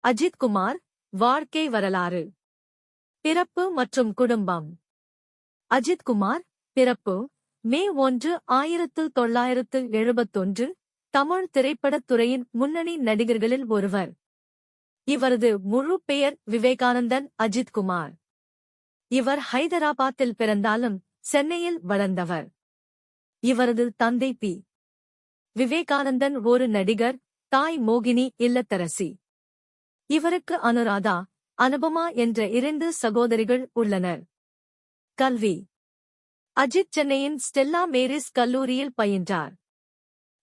அஜித் குமார், வாழ்க்கை வரலாறு. பிறப்பு மற்றும் குடும்பம். அஜித் குமார், பிறப்பு மே 1, 1971, தமிழ் திரைப்படத் துறையின் முன்னணி நடிகர்களில் ஒருவர். இவரது முழு பெயர் விவேகானந்தன் அஜித் குமார். இவர் ஹைதராபாத்தில் பிறந்தாலும் சென்னையில் வளர்ந்தவர். இவரது தந்தை பி. விவேகானந்தன் ஒரு நடிகர், தாய் மோகினி இல்லத்தரசி. இவருக்கு அனுராதா, அனுபமா என்ற 2 சகோதரிகள் உள்ளனர். கல்வி. அஜித் சென்னையின் ஸ்டெல்லா மேரிஸ் கல்லூரியில் பயின்றார்.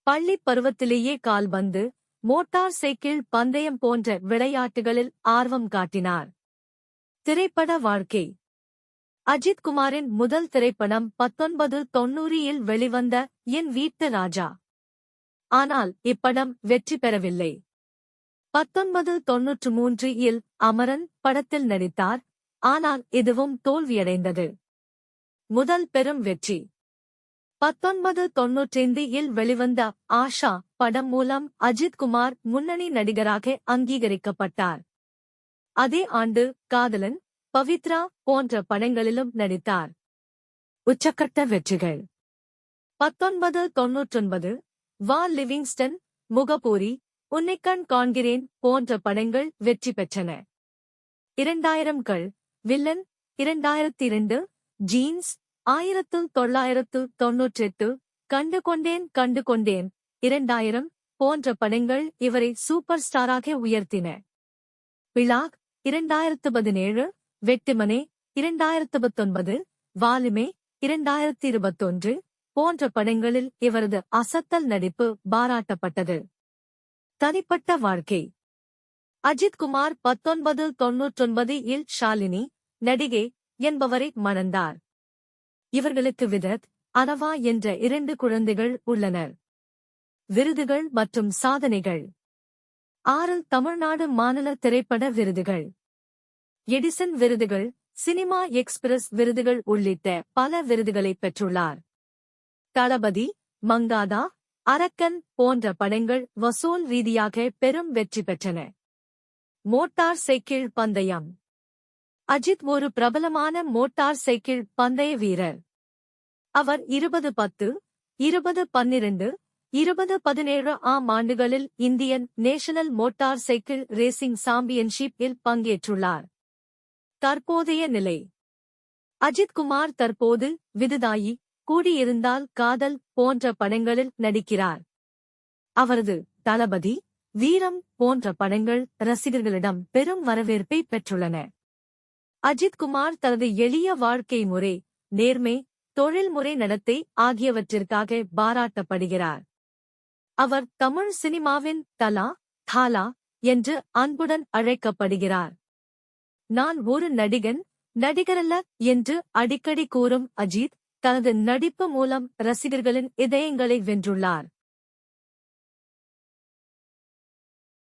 பள்ளிப் பருவத்திலேயே கால்பந்து, மோட்டார் சைக்கிள் பந்தயம் போன்ற விளையாட்டுகளில் ஆர்வம் காட்டினார். திரைப்பட வாழ்க்கை. அஜித் குமாரின் முதல் திரைப்படம் 1990 வெளிவந்த என் வீட்டு ராஜா. ஆனால் இப்படம் வெற்றி பெறவில்லை. 1993 அமரன் படத்தில் நடித்தார், ஆனால் இதுவும் தோல்வியடைந்தது. முதல் பெரும் வெற்றி 1995 வெளிவந்த ஆஷா படம் மூலம் அஜித் குமார் முன்னணி நடிகராக அங்கீகரிக்கப்பட்டார். அதே ஆண்டு காதலன், பவித்ரா போன்ற படங்களிலும் நடித்தார். உச்சக்கட்ட வெற்றிகள். 1999 வா லிவிங்ஸ்டன், முகப்பூரி, உன்னைக்கண் காண்கிறேன் போன்ற படங்கள் வெற்றி பெற்றன. 2000கள் வில்லன், 2002 ஜீன்ஸ், 1998 கண்டு கொண்டேன் 2000 போன்ற படங்கள் இவரை சூப்பர் ஸ்டாராக உயர்த்தின. பிளாக் 2017, வெட்டிமனே 2019, வாலிமே 2021 போன்ற படங்களில் இவரது அசத்தல் நடிப்பு பாராட்டப்பட்டது. தனிப்பட்ட வாழ்க்கை. அஜித் குமார் 1999 ஷாலினி, நடிகை என்பவரை மணந்தார். இவர்களுக்கு விதத், அனவா என்ற 2 குழந்தைகள் உள்ளனர். விருதுகள் மற்றும் சாதனைகள். 6 தமிழ்நாடு மாநில திரைப்பட விருதுகள், எடிசன் விருதுகள், சினிமா எக்ஸ்பிரஸ் விருதுகள் உள்ளிட்ட பல விருதுகளை பெற்றுள்ளார். தளபதி, மங்காதா, அரக்கன் போன்ற படங்கள் வசூல் ரீதியாக பெரும் வெற்றி பெற்றன. மோட்டார் சைக்கிள் பந்தயம். அஜித் ஒரு பிரபலமான மோட்டார் சைக்கிள் பந்தய வீரர். அவர் 2010, 2012, 2017 ஆண்டுகளில் Indian national motor cycle racing சாம்பியன்ஷிப்பில் பங்கேற்றுள்ளார். தற்போதைய நிலை. அஜித் குமார் தற்போது விதுதாயி, கூடியிருந்தால் காதல் போன்ற படங்களில் நடிக்கிறார். அவரது தளபதி, வீரம் போன்ற படங்கள் ரசிகர்களிடம் பெரும் வரவேற்பை பெற்றுள்ளன. அஜித் குமார் தனது எளிய வாழ்க்கை முறை, நேர்மை, தொழில்முறை நடத்தை ஆகியவற்றிற்காக பாராட்டப்படுகிறார். அவர் தமிழ் சினிமாவின் தலா, தாலா என்று அன்புடன் அழைக்கப்படுகிறார். நான் ஒரு நடிகன், நடிகரல்ல என்று அடிக்கடி கூறும் அஜித் தனது நடிப்பு மூலம் ரசிகர்களின் இதயங்களை வென்றுள்ளார்.